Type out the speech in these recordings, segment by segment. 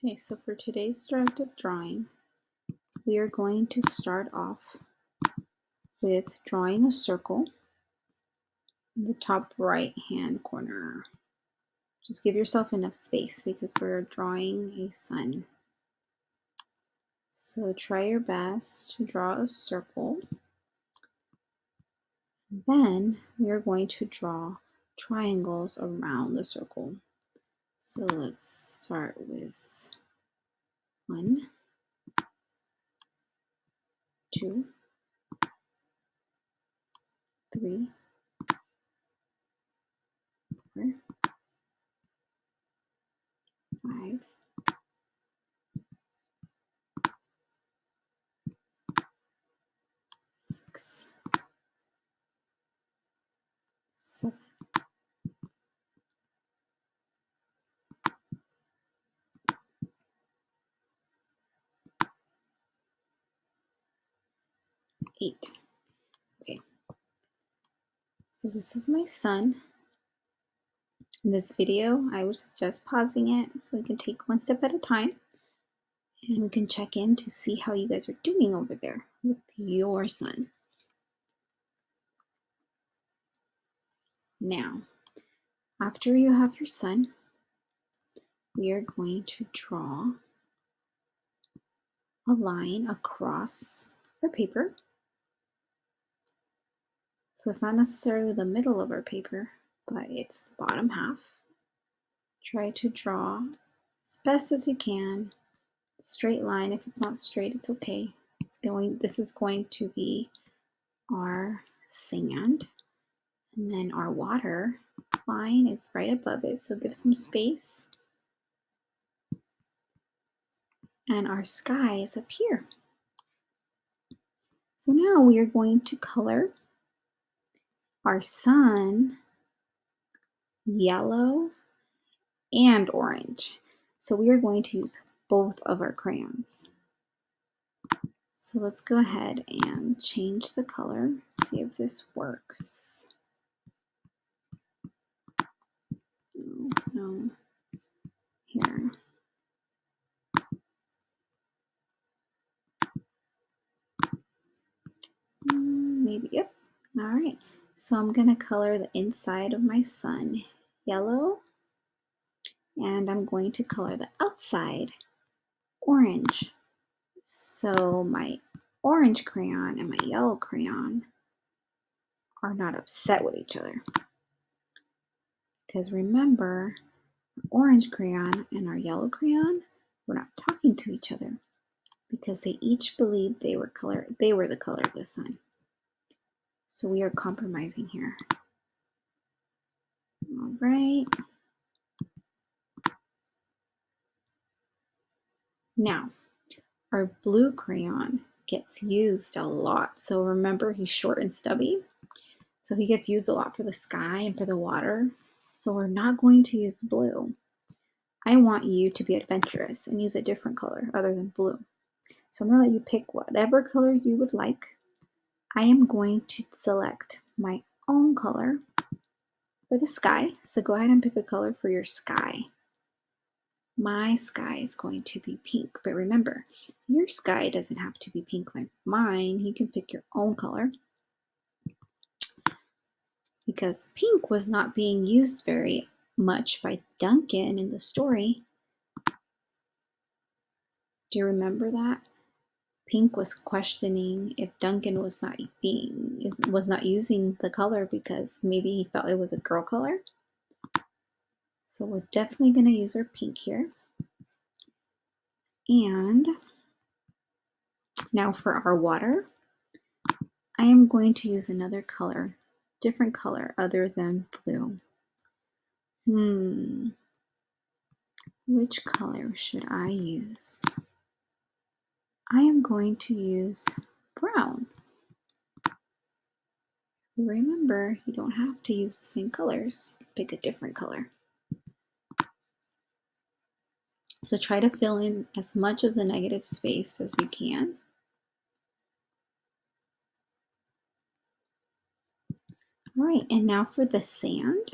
Okay, so for today's directive drawing, we are going to start off with drawing a circle in the top right hand corner. Just give yourself enough space because we're drawing a sun. So try your best to draw a circle. Then we are going to draw triangles around the circle. So let's start with 1, 2, 3, 4, 5, 6, 7, 8. Okay, so this is my sun. In this video, I would suggest pausing it so we can take one step at a time and we can check in to see how you guys are doing over there with your sun. Now, after you have your sun, we are going to draw a line across our paper. So it's not necessarily the middle of our paper, but it's the bottom half. Try to draw as best as you can. Straight line. If it's not straight, it's okay. This is going to be our sand, and then our water line is right above it, so give some space. And our sky is up here. So now we are going to color our sun yellow and orange. So we are going to use both of our crayons. So let's go ahead and change the color, see if this works. No, here. Maybe, yep. All right, so I'm gonna color the inside of my sun yellow, and I'm going to color the outside orange. So my orange crayon and my yellow crayon are not upset with each other. Because remember, orange crayon and our yellow crayon were not talking to each other because they each believed they were the color of the sun. So we are compromising here. All right. Now, our blue crayon gets used a lot. So remember, he's short and stubby. So he gets used a lot for the sky and for the water. So we're not going to use blue. I want you to be adventurous and use a different color other than blue. So I'm going to let you pick whatever color you would like. I am going to select my own color for the sky. So go ahead and pick a color for your sky. My sky is going to be pink, but remember, your sky doesn't have to be pink like mine. You can pick your own color because pink was not being used very much by Duncan in the story. Do you remember that? Pink was questioning if Duncan was not using the color because maybe he felt it was a girl color. So we're definitely going to use our pink here. And now for our water, I am going to use another color, different color other than blue. Which color should I use? I am going to use brown. Remember, you don't have to use the same colors. Pick a different color. So try to fill in as much as the negative space as you can. All right, and now for the sand.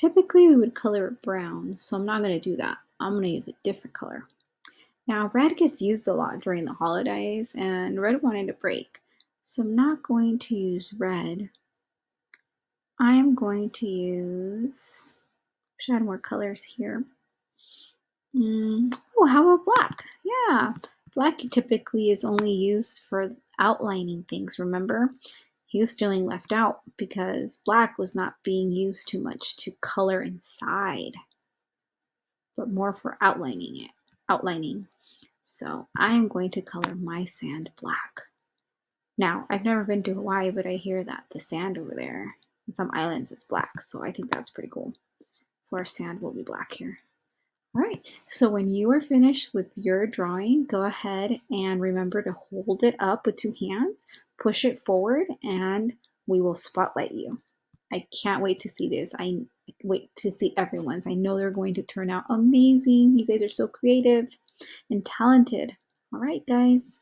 Typically we would color it brown, so I'm not going to do that. I'm going to use a different color. Now red gets used a lot during the holidays and red wanted to break. So I'm not going to use red. I am going to use, should add more colors here. Oh, how about black? Yeah, black typically is only used for outlining things, remember? He was feeling left out because black was not being used too much to color inside, but more for outlining. So I am going to color my sand black. Now, I've never been to Hawaii, but I hear that the sand over there in some islands is black, so I think that's pretty cool. So our sand will be black here. All right, so when you are finished with your drawing, go ahead and remember to hold it up with two hands, push it forward, and we will spotlight you. I can't wait to see this. I wait to see everyone's. I know they're going to turn out amazing. You guys are so creative and talented. All right, guys.